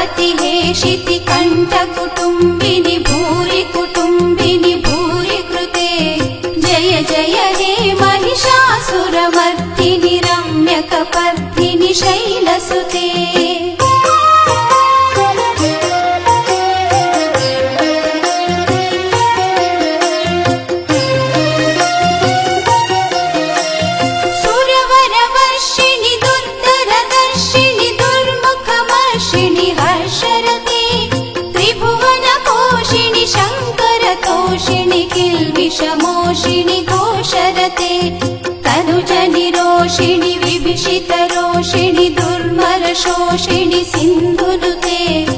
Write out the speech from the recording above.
पार्वती हेशिति कंठ कुटुंबिनि भूरि कुटुंबिनि भूरि कृते जय जय हे महिषासुरमर्दिनि रम्यकपर्दिनि शैलसुते मोषिणि घोषरते तनुजनिरोषिणि विभीषितरोषिणि दुर्मरशोषिणि सिन्धुनुते